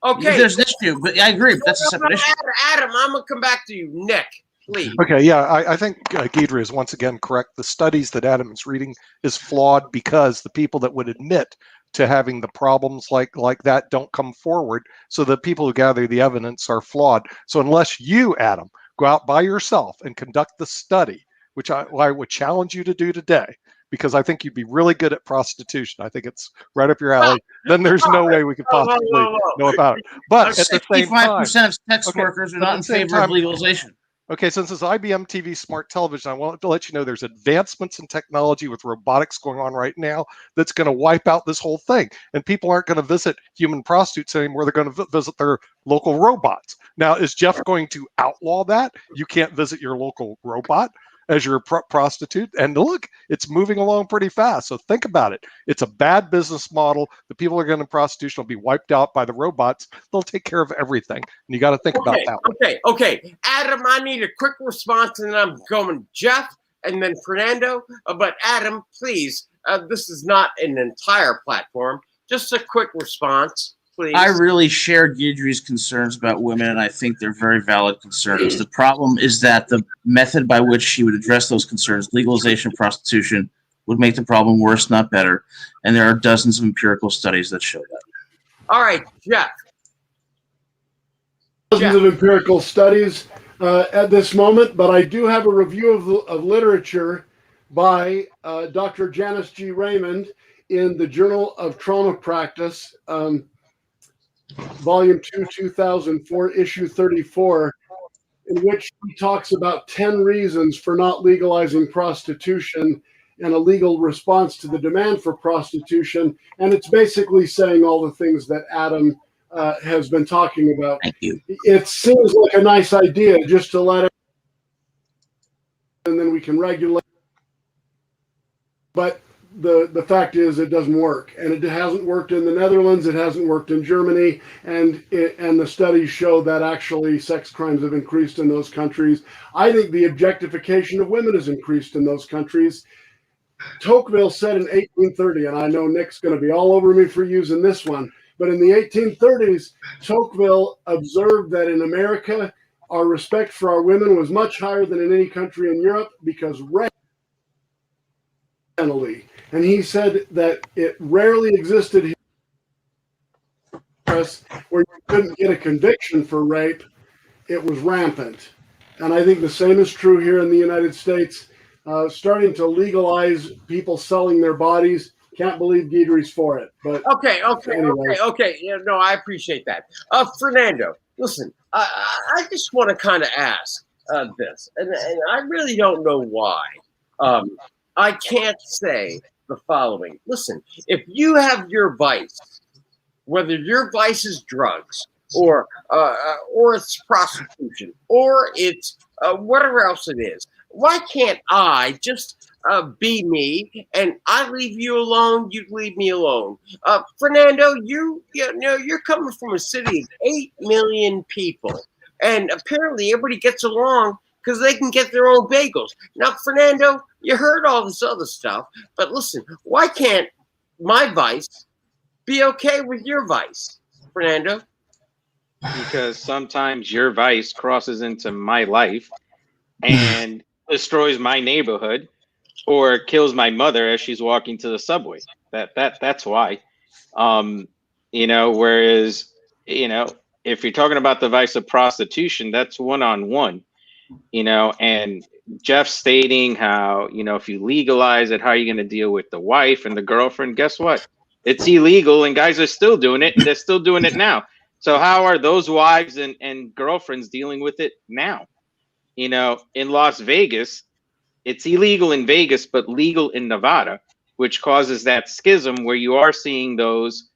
Okay. There's an issue, but I agree. But that's a separate issue. Adam, I'm going to come back to you. Nick. Please. Okay, yeah, I think Guidry is once again correct. The studies that Adam is reading is flawed because the people that would admit to having the problems like that don't come forward. So the people who gather the evidence are flawed. So unless you, Adam, go out by yourself and conduct the study, which I would challenge you to do today, because I think you'd be really good at prostitution. I think it's right up your alley. Then there's no way we could possibly know about it. But at the same time, 65% of sex workers are not in favor of legalization. Okay, since it's IBM TV Smart Television, I want to let you know there's advancements in technology with robotics going on right now that's going to wipe out this whole thing. And people aren't going to visit human prostitutes anymore. They're going to visit their local robots. Now, is Jeff going to outlaw that? You can't visit your local robot as your prostitute. And look, it's moving along pretty fast. So think about it. It's a bad business model. The people who are going to prostitution will be wiped out by the robots. They'll take care of everything. And you got to think about that. Okay. Adam, I need a quick response, and then I'm going Jeff and then Fernando. But Adam, please, this is not an entire platform. Just a quick response. Please. I really shared Guidry's concerns about women, and I think they're very valid concerns. The problem is that the method by which she would address those concerns, legalization of prostitution, would make the problem worse, not better. And there are dozens of empirical studies that show that. All right, Jeff. Dozens of empirical studies at this moment, but I do have a review of literature by Dr. Janice G. Raymond in the Journal of Trauma Practice, Volume 2, 2004, Issue 34, in which he talks about 10 reasons for not legalizing prostitution and a legal response to the demand for prostitution. And it's basically saying all the things that Adam has been talking about. Thank you. It seems like a nice idea just to let it, and then we can regulate. But the fact is it doesn't work, and it hasn't worked in the Netherlands, it hasn't worked in Germany, and the studies show that actually sex crimes have increased in those countries. I think the objectification of women has increased in those countries. Tocqueville said in 1830, and I know Nick's going to be all over me for using this one, but in the 1830s, Tocqueville observed that in America, our respect for our women was much higher than in any country in Europe because and he said that it rarely existed where you couldn't get a conviction for rape. It was rampant. And I think the same is true here in the United States. Starting to legalize people selling their bodies. Can't believe Guidry's for it. But okay. Yeah, no, I appreciate that. Fernando, listen, I just want to kind of ask this, and I really don't know why. I can't say the following. Listen, if you have your vice, whether your vice is drugs or it's prostitution or it's whatever else it is, why can't I just be me and I leave you alone, you leave me alone? Fernando, you're coming from a city of 8 million people, and apparently everybody gets along because they can get their own bagels. Now, Fernando, you heard all this other stuff, but listen, why can't my vice be okay with your vice, Fernando? Because sometimes your vice crosses into my life and destroys my neighborhood or kills my mother as she's walking to the subway. That's why. Whereas, if you're talking about the vice of prostitution, that's one-on-one. And Jeff stating how, if you legalize it, how are you going to deal with the wife and the girlfriend? Guess what? It's illegal and guys are still doing it, and they're still doing it now. So how are those wives and girlfriends dealing with it now? In Las Vegas, it's illegal in Vegas, but legal in Nevada, which causes that schism where you are seeing those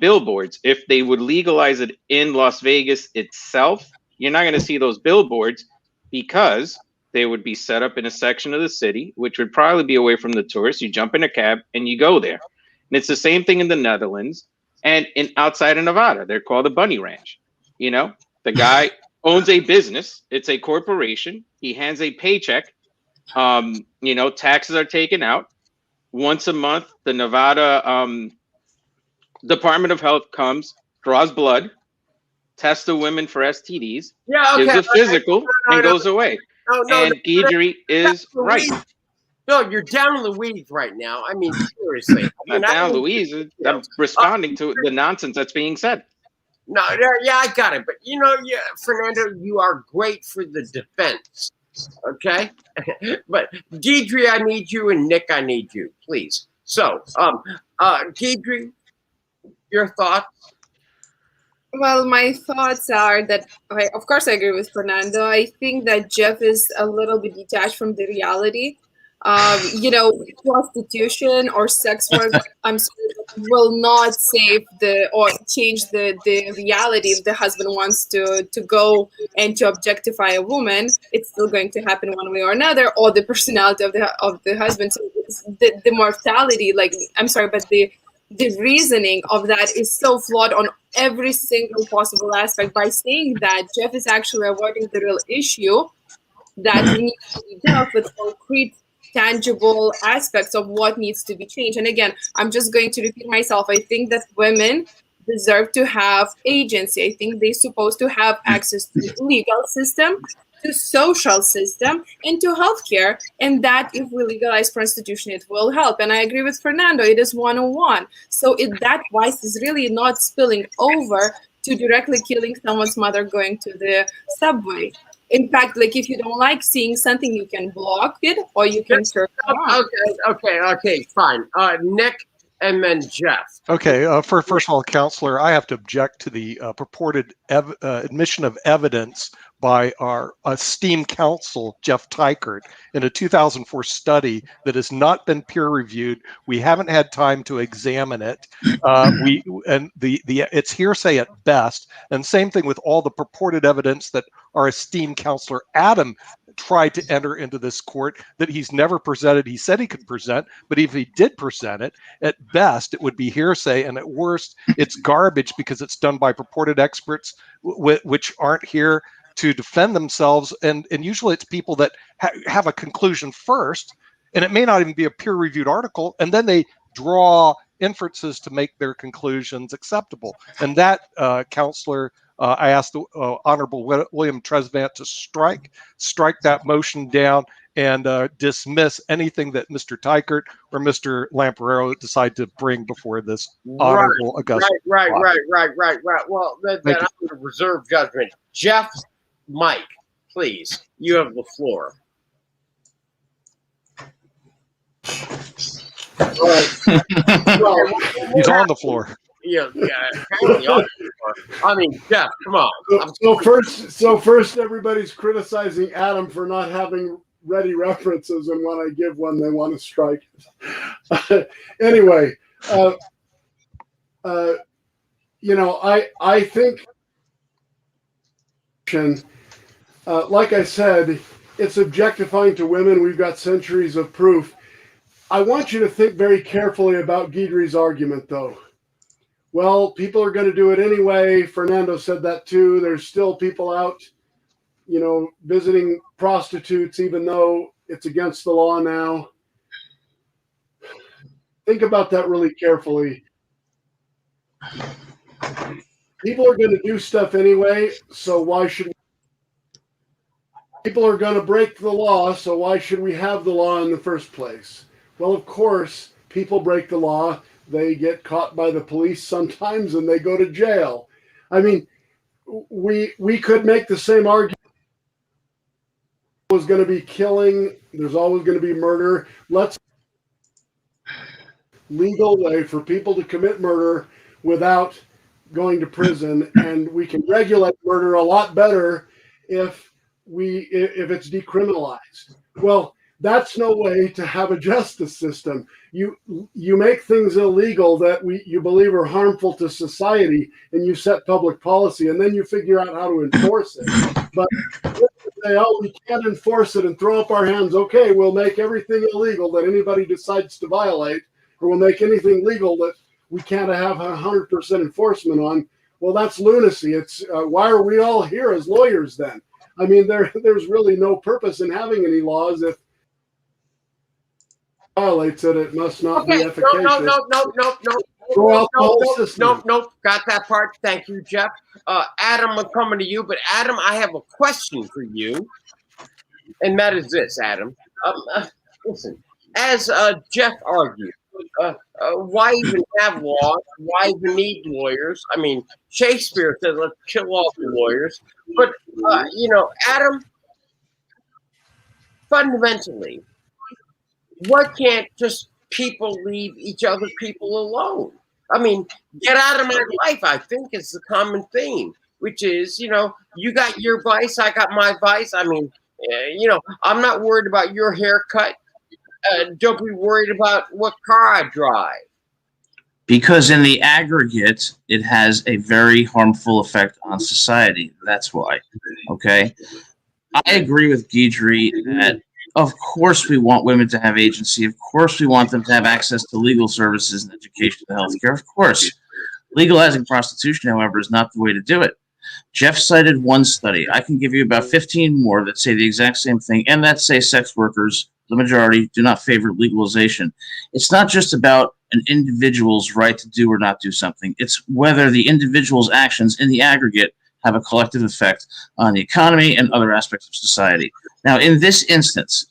billboards. If they would legalize it in Las Vegas itself, you're not going to see those billboards, because they would be set up in a section of the city, which would probably be away from the tourists. You jump in a cab and you go there. And it's the same thing in the Netherlands and outside of Nevada. They're called a bunny ranch. The guy owns a business. It's a corporation. He hands a paycheck. Taxes are taken out. Once a month, the Nevada Department of Health comes, draws blood, tests the women for STDs, gives a physical, and goes away. And Guidry is right. No, you're down in the weeds right now. I mean, seriously. I'm not down, Louise. I'm responding to the nonsense that's being said. No, yeah, I got it. But, Fernando, you are great for the defense. Okay? But, Guidry, I need you, and Nick, I need you, please. So, Guidry, your thoughts? Well, my thoughts are that, of course, I agree with Fernando. I think that Jeff is a little bit detached from the reality. Prostitution or sex work, will not save or change the reality. If the husband wants to go and to objectify a woman, it's still going to happen one way or another, or the personality of the husband. So the mortality, but the reasoning of that is so flawed on every single possible aspect. By saying that, Jeff is actually avoiding the real issue that needs to be dealt with, concrete, tangible aspects of what needs to be changed. And again, I'm just going to repeat myself. I think that women deserve to have agency. I think they're supposed to have access to the legal system, to social system, and to healthcare. And that if we legalize prostitution, it will help. And I agree with Fernando, it is one-on-one. So that vice is really not spilling over to directly killing someone's mother going to the subway. In fact, like if you don't like seeing something, you can block it or you can turn it on. Okay, fine. Nick and then Jeff. Okay, first of all, Counselor, I have to object to the purported admission of evidence by our esteemed counsel, Jeff Tykert, in a 2004 study that has not been peer-reviewed. We haven't had time to examine it. It's hearsay at best. And same thing with all the purported evidence that our esteemed counselor Adam tried to enter into this court that he's never presented. He said he could present, but if he did present it, at best it would be hearsay, and at worst it's garbage because it's done by purported experts which aren't here to defend themselves, and usually it's people that have a conclusion first, and it may not even be a peer-reviewed article, and then they draw inferences to make their conclusions acceptable. And that, Counselor, I asked the Honorable William Tresvant to strike that motion down and dismiss anything that Mr. Tykert or Mr. Lamparero decide to bring before this Honorable Augusta. Right. Well, then I'm going to reserve judgment. Jeff, Mike, please, you have the floor. All right. Well, he's on the floor. Yeah, apparently on the floor. I mean, Jeff, come on. So first, everybody's criticizing Adam for not having ready references, and when I give one, they want to strike it. Anyway, I think, like I said, it's objectifying to women. We've got centuries of proof. I want you to think very carefully about Guidry's argument, though. Well, people are going to do it anyway. Fernando said that too. There's still people out, visiting prostitutes, even though it's against the law now. Think about that really carefully. People are going to do stuff anyway, so why should we? People are going to break the law, so why should we have the law in the first place? Well, of course, people break the law. They get caught by the police sometimes, and they go to jail. I mean, we could make the same argument. There's going to be killing. There's always going to be murder. Let's legal way for people to commit murder without going to prison, and we can regulate murder a lot better if it's decriminalized. Well, that's no way to have a justice system. You make things illegal that you believe are harmful to society, and you set public policy, and then you figure out how to enforce it. But say, oh, we can't enforce it, and throw up our hands. Okay, we'll make everything illegal that anybody decides to violate, or we'll make anything legal that we can't have 100% enforcement on. Well, that's lunacy. It's why are we all here as lawyers then? I mean, there's really no purpose in having any laws if violates it. It must not be efficacious. No. Got that part. Thank you, Jeff. Adam, I'm coming to you, but Adam, I have a question for you, and that is this, Adam. Listen, as Jeff argued, why even have laws? Why even need lawyers? I mean, Shakespeare said, "Let's kill all the lawyers." But Adam, fundamentally, why can't just people leave each other people alone? I mean, get out of my life, I think, is the common theme, which is, you got your vice, I got my vice. I mean, I'm not worried about your haircut. Don't be worried about what car I drive. Because in the aggregate, it has a very harmful effect on society. That's why. Okay? I agree with Guidry that of course we want women to have agency. Of course we want them to have access to legal services and education and healthcare. Of course. Legalizing prostitution, however, is not the way to do it. Jeff cited one study. I can give you about 15 more that say the exact same thing, and that say sex workers, the majority, do not favor legalization. It's not just about an individual's right to do or not do something. It's whether the individual's actions in the aggregate have a collective effect on the economy and other aspects of society. Now, in this instance,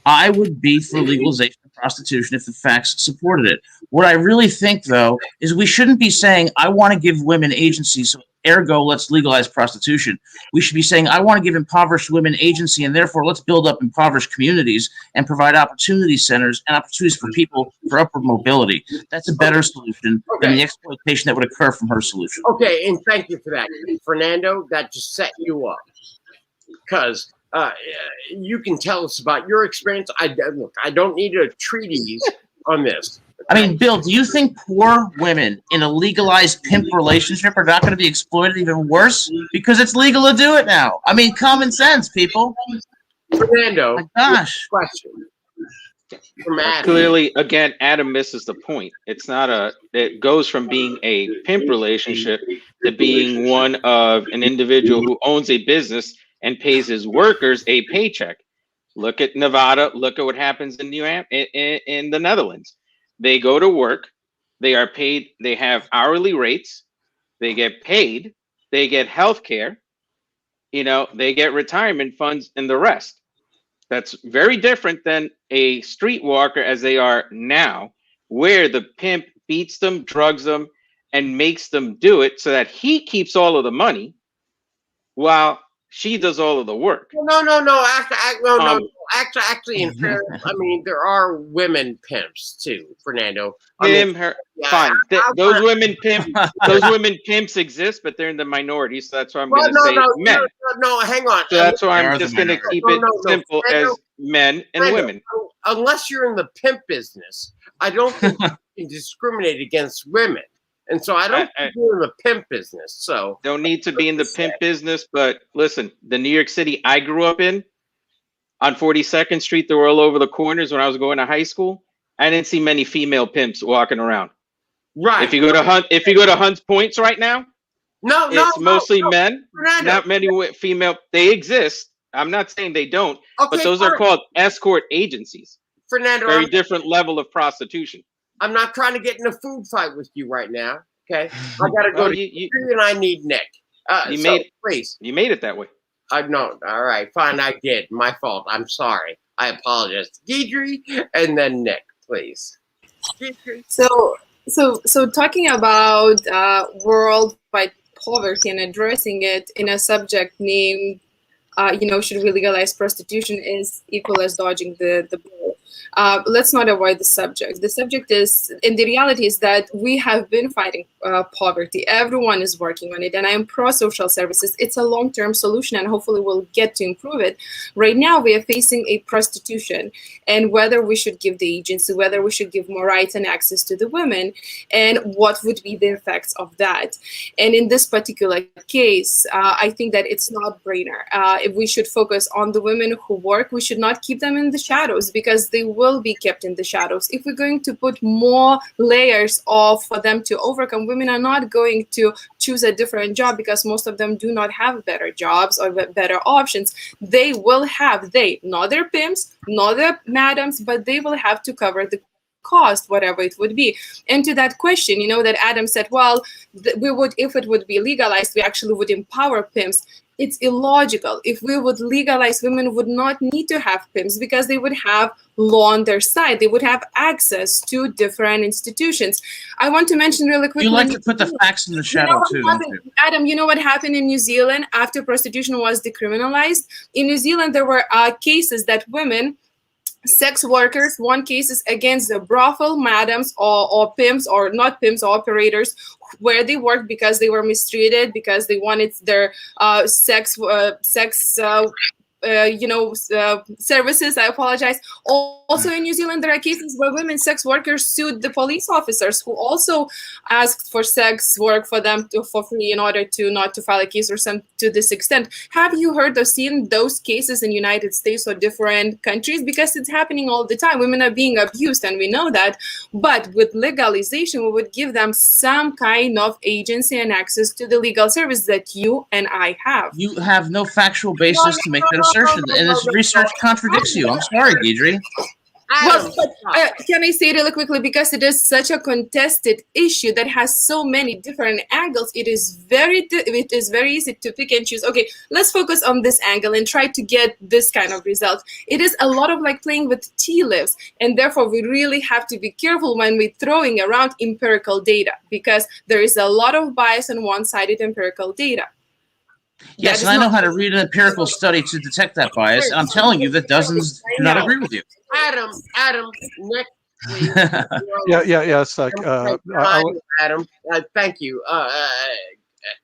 I would be for legalization of prostitution if the facts supported it. What I really think, though, is we shouldn't be saying, I want to give women agency, so ergo, let's legalize prostitution. We should be saying, I want to give impoverished women agency, and therefore let's build up impoverished communities and provide opportunity centers and opportunities for people for upward mobility. That's a better solution than the exploitation that would occur from her solution. Okay, and thank you for that, Fernando. That just set you up, because you can tell us about your experience. Look, I don't need a treatise on this. I mean, Bill, do you think poor women in a legalized pimp relationship are not going to be exploited even worse because it's legal to do it now? I mean, common sense, people. Fernando, my gosh. Question from Adam. Clearly, again, Adam misses the point. It goes from being a pimp relationship to being one of an individual who owns a business and pays his workers a paycheck. Look at Nevada. Look at what happens in in the Netherlands. They go to work. They are paid. They have hourly rates. They get paid. They get health care. They get retirement funds and the rest. That's very different than a streetwalker as they are now, where the pimp beats them, drugs them, and makes them do it so that he keeps all of the money while she does all of the work. No. Actually, in fairness, I mean, there are women pimps too, Fernando. Fine. Those women pimps exist, but they're in the minority, so that's why I'm going to say men. No, hang on. So that's why I'm just going to keep it simple as men and women. Unless you're in the pimp business, I don't think you can discriminate against women. And so I don't think you're in the pimp business. So don't need to be in the pimp business, but listen, the New York City I grew up in, on 42nd Street, they were all over the corners when I was going to high school. I didn't see many female pimps walking around. Right. If you go to Hunt's Points right now, it's mostly men. Fernando. Not many female. They exist. I'm not saying they don't, but those are called escort agencies. Fernando, very different level of prostitution. I'm not trying to get in a food fight with you right now. Okay, I got to go to you, and I need Nick. Please. You made it that way. No. All right, fine. I did. My fault. I'm sorry. I apologize. Deidre, and then Nick, please. Deidre. So talking about worldwide poverty and addressing it in a subject named, should we legalize prostitution, is equal as dodging the ball. Let's not avoid the subject. The subject is, and the reality is that we have been fighting poverty. Everyone is working on it, and I am pro-social services. It's a long-term solution, and hopefully we'll get to improve it. Right now, we are facing a prostitution, and whether we should give the agency, whether we should give more rights and access to the women, and what would be the effects of that. And in this particular case, I think that it's not a brainer. If we should focus on the women who work, we should not keep them in the shadows, because they will be kept in the shadows. If we're going to put more layers for them to overcome, women are not going to choose a different job because most of them do not have better jobs or better options. They will have, not their pimps, not their madams, but they will have to cover the cost, whatever it would be. And to that question, that Adam said, well, we would, if it would be legalized, we actually would empower pimps. It's illogical. If we would legalize, women would not need to have pimps because they would have law on their side. They would have access to different institutions. I want to mention really quickly. You like to put the facts in the shadow too, don't you? Adam, you know what happened in New Zealand after prostitution was decriminalized? In New Zealand, there were cases that women, sex workers, won cases against the brothel madams or pimps, or not pimps, or operators, where they worked because they were mistreated, because they wanted their services. I apologize. Also in New Zealand, there are cases where women sex workers sued the police officers who also asked for sex work for them for free in order to not to file a case or some to this extent. Have you heard or seen those cases in United States or different countries? Because it's happening all the time. Women are being abused, and we know that. But with legalization, we would give them some kind of agency and access to the legal service that you and I have. You have no factual basis to make that assertion, and this research contradicts you. I'm sorry, Deidre. Adam, Can I say really quickly, because it is such a contested issue that has so many different angles, it is very easy to pick and choose. Okay, let's focus on this angle and try to get this kind of result. It is a lot of like playing with tea leaves, and therefore we really have to be careful when we're throwing around empirical data, because there is a lot of bias on one-sided empirical data. Yes, and I know how to read an empirical study to detect that bias, and I'm telling you that dozens do not agree with you. Adam, Nick, please. Yes. Adam, thank you.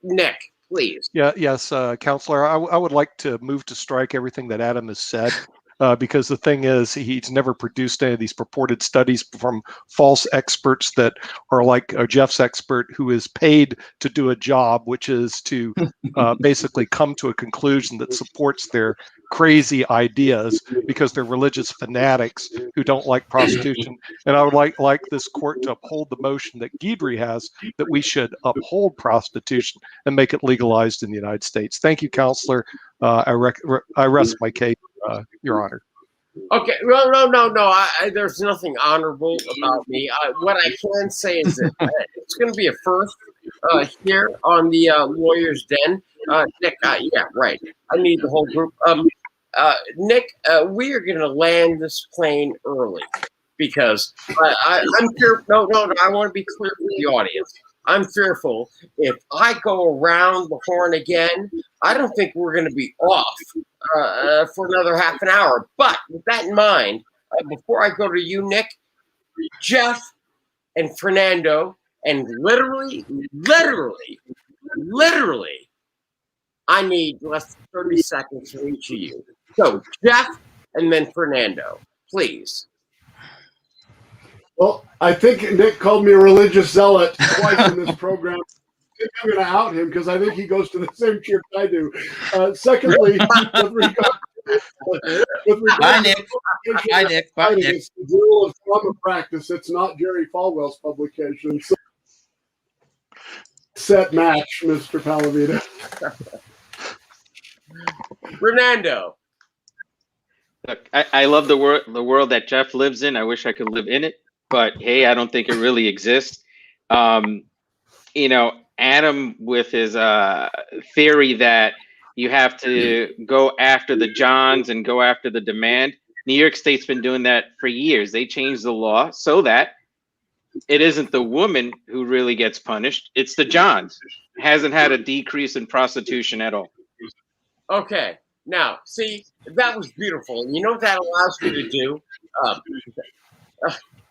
Nick, please. Yes, Counselor. I would like to move to strike everything that Adam has said. Because the thing is, he's never produced any of these purported studies from false experts that are like Jeff's expert, who is paid to do a job, which is to basically come to a conclusion that supports their crazy ideas because they're religious fanatics who don't like prostitution. And I would like this court to uphold the motion that Guidry has, that we should uphold prostitution and make it legalized in the United States. Thank you, Counselor. I rest my case, Your Honor. Okay, no. There's nothing honorable about me. What I can say is that it's going to be a first here on the Lawyer's Den. Nick, yeah, right. I need the whole group. Nick, we are going to land this plane early because I'm sure. No. I want to be clear with the audience. I'm fearful if I go around the horn again, I don't think we're going to be off for another half an hour. But with that in mind, before I go to you, Nick, Jeff and Fernando, and literally, I need less than 30 seconds for each of you. So Jeff and then Fernando, please. Well, I think Nick called me a religious zealot twice in this program. I think I'm going to out him because I think he goes to the same church I do. Secondly, with regard Bye, Nick. Bye, Nick. Bye, Nick. It's the rule of trauma practice. It's not Jerry Falwell's publication. So, set match, Mr. Palavita. Fernando. Look, I love the world that Jeff lives in. I wish I could live in it. But hey, I don't think it really exists. Adam with his theory that you have to go after the Johns and go after the demand. New York State's been doing that for years. They changed the law so that it isn't the woman who really gets punished. It's the Johns. Hasn't had a decrease in prostitution at all. Okay. Now, see, that was beautiful. And you know what that allows you to do?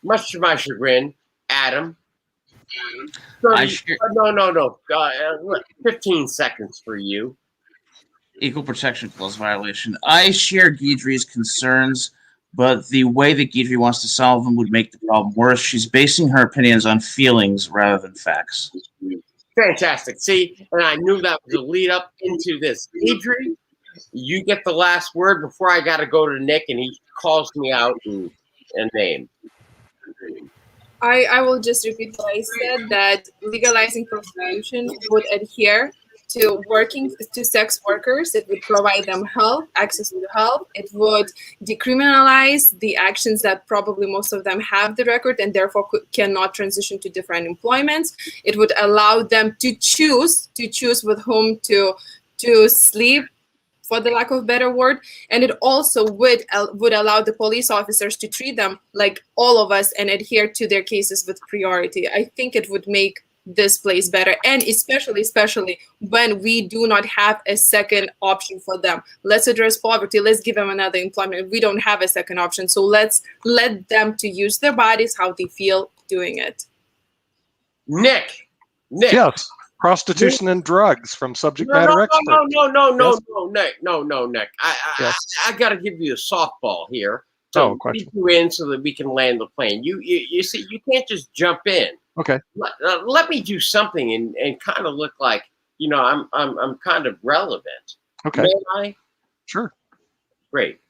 Much to my chagrin, Adam. 15 seconds for you. Equal Protection Clause violation. I share Guidry's concerns, but the way that Guidry wants to solve them would make the problem worse. She's basing her opinions on feelings rather than facts. Fantastic. See, and I knew that was a lead up into this. Guidry, you get the last word before I got to go to Nick, and he calls me out in name. I will just repeat what I said, that legalizing prostitution would adhere to sex workers. It would provide them help, access to help. It would decriminalize the actions that probably most of them have the record and therefore cannot transition to different employments. It would allow them to choose with whom to sleep, for the lack of a better word, and it also would allow the police officers to treat them like all of us and adhere to their cases with priority. I think it would make this place better, and especially when we do not have a second option for them. Let's address poverty. Let's give them another employment. We don't have a second option, so let's let them to use their bodies how they feel doing it. Nick. Yes. Prostitution and drugs from subject matter experts. No, Nick. I got to give you a softball here to keep you in so that we can land the plane. You see, you can't just jump in. Okay. Let me do something and kind of look like I'm kind of relevant. Okay. May I? Sure. Great.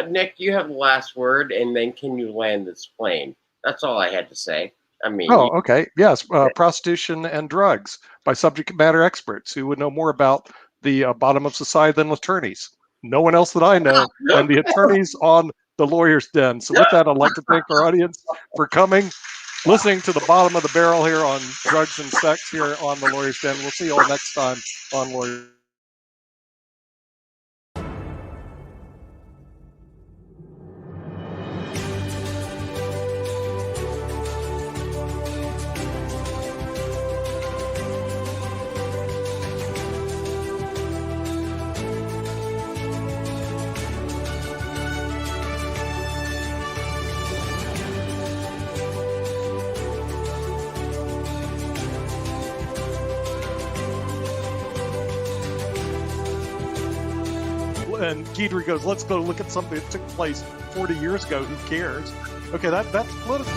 Nick, you have the last word, and then can you land this plane? That's all I had to say. I mean. Oh, okay. Yes. Prostitution and drugs by subject matter experts who would know more about the bottom of society than attorneys. No one else that I know, and the attorneys on the Lawyer's Den. So with that, I'd like to thank our audience for coming, listening to the bottom of the barrel here on drugs and sex here on the Lawyer's Den. We'll see you all next time on Lawyer's. And Guidry goes, let's go look at something that took place 40 years ago. Who cares? Okay, that's political.